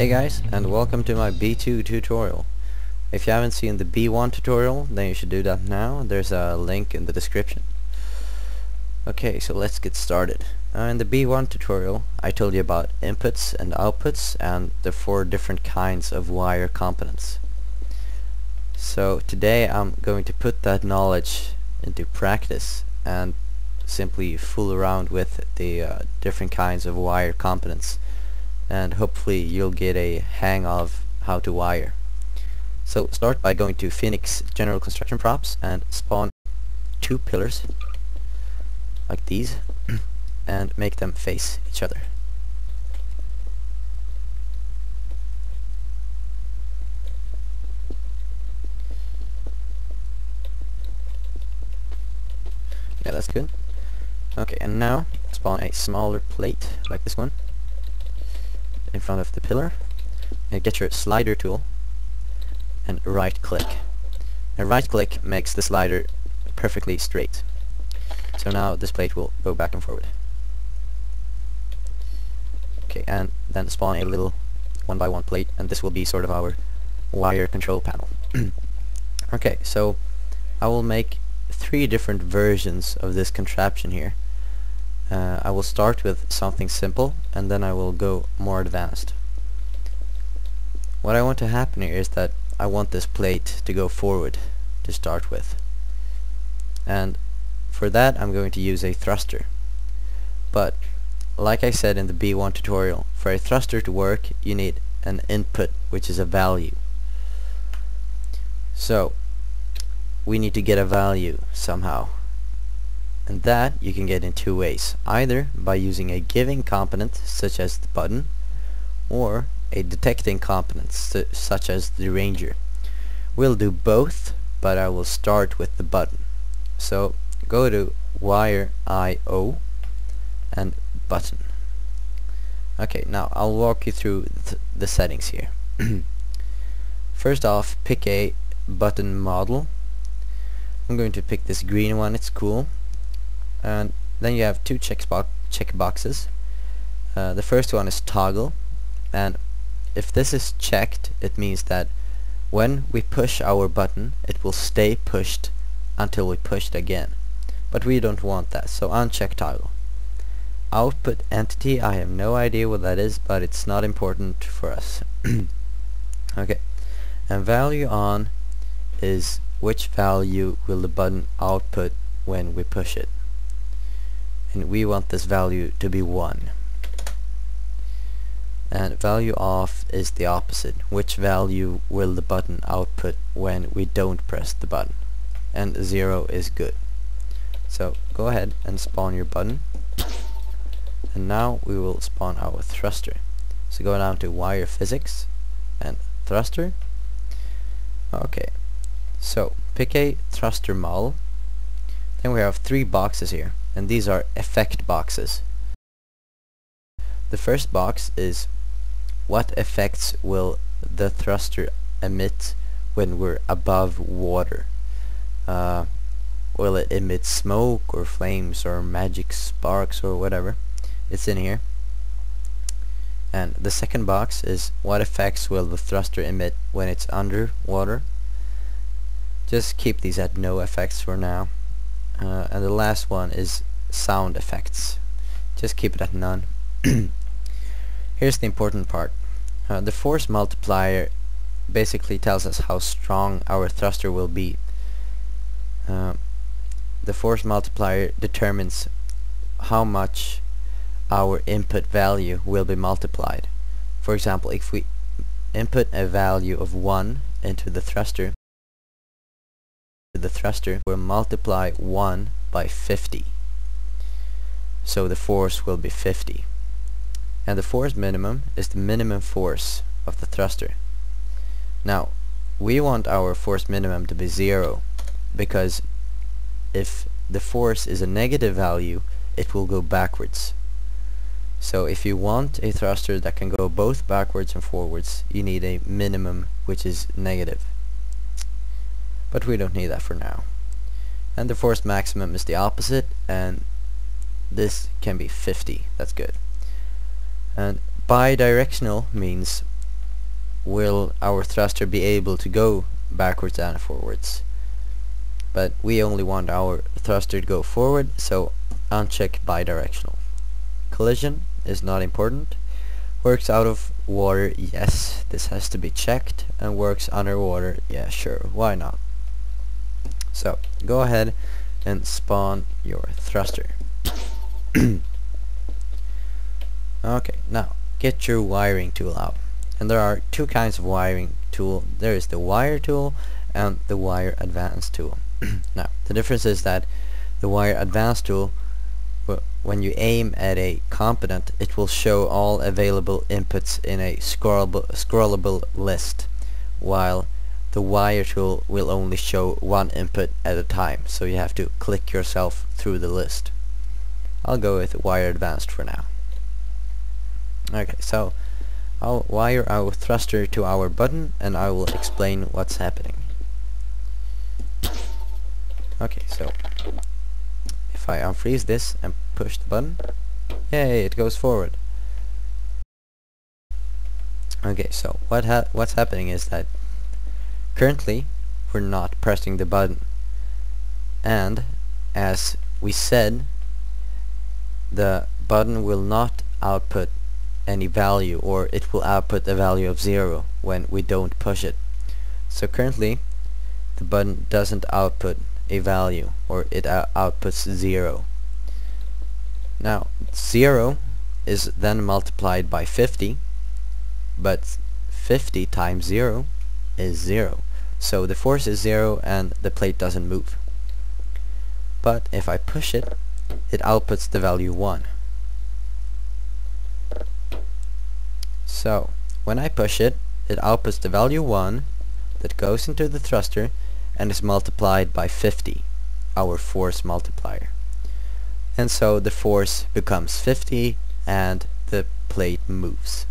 Hey guys, and welcome to my B2 tutorial. If you haven't seen the B1 tutorial, then you should do that now. There's a link in the description. Okay, so let's get started. In the B1 tutorial, I told you about inputs and outputs and the 4 different kinds of wire components. So today I'm going to put that knowledge into practice and simply fool around with the different kinds of wire components, and hopefully you'll get a hang of how to wire. So start by going to Phoenix General Construction Props and spawn 2 pillars like these and make them face each other. Yeah, that's good. Okay, and now spawn a smaller plate like this one in front of the pillar, and get your slider tool and right click. And right click makes the slider perfectly straight. So now this plate will go back and forward. Okay, and then spawn a little 1x1 plate, and this will be sort of our wire control panel. Okay, so I will make 3 different versions of this contraption here. I will start with something simple and then I will go more advanced. What I want to happen here is that I want this plate to go forward to start with, and for that I'm going to use a thruster. But like I said in the B1 tutorial, for a thruster to work you need an input, which is a value. So we need to get a value somehow, and that you can get in 2 ways, either by using a giving component such as the button, or a detecting component such as the ranger. We'll do both, but I will start with the button. So go to wire IO and button. Okay, now I'll walk you through the settings here. First off, pick a button model. I'm going to pick this green one, it's cool. And then you have 2 check boxes. The first one is toggle, and if this is checked, it means that when we push our button it will stay pushed until we push it again, but we don't want that, so uncheck toggle. Output entity, I have no idea what that is, but it's not important for us. Okay, and value on is which value will the button output when we push it, and we want this value to be 1. And value off is the opposite, which value will the button output when we don't press the button, and 0 is good. So go ahead and spawn your button, and now we will spawn our thruster. So go down to wire physics and thruster. Okay, so pick a thruster model. Then we have 3 boxes here, and these are effect boxes. The first box is what effects will the thruster emit when we're above water. Will it emit smoke or flames or magic sparks or whatever? It's in here. And the second box is what effects will the thruster emit when it's underwater. Just keep these at no effects for now. And the last one is sound effects. Just keep it at none. Here's the important part. The force multiplier basically tells us how strong our thruster will be. The force multiplier determines how much our input value will be multiplied. For example, if we input a value of 1 into the thruster will multiply 1 by 50. So the force will be 50. And the force minimum is the minimum force of the thruster. Now we want our force minimum to be 0, because if the force is a negative value it will go backwards. So if you want a thruster that can go both backwards and forwards, you need a minimum which is negative. But we don't need that for now. And the force maximum is the opposite, and this can be 50. That's good. And bidirectional means will our thruster be able to go backwards and forwards. But we only want our thruster to go forward, so uncheck bidirectional. Collision is not important. Works out of water, yes, this has to be checked. And works underwater, yeah, sure, why not? So go ahead and spawn your thruster. Okay, now get your wiring tool out. And there are two kinds of wiring tool. There is the wire tool and the wire advanced tool. Now the difference is that the wire advanced tool, when you aim at a component, it will show all available inputs in a scrollable list, while the wire tool will only show one input at a time, so you have to click yourself through the list. I'll go with wire advanced for now. Okay, so I'll wire our thruster to our button and I will explain what's happening. Okay, so if I unfreeze this and push the button, yay, it goes forward. Okay, so what's happening is that currently we're not pressing the button, and as we said, the button will not output any value, or it will output a value of 0 when we don't push it. So currently the button doesn't output a value, or it outputs 0. Now 0 is then multiplied by 50, but 50 times 0 is 0. So the force is 0 and the plate doesn't move. But if I push it, it outputs the value 1. So when I push it, it outputs the value 1 that goes into the thruster and is multiplied by 50, our force multiplier. And so the force becomes 50 and the plate moves.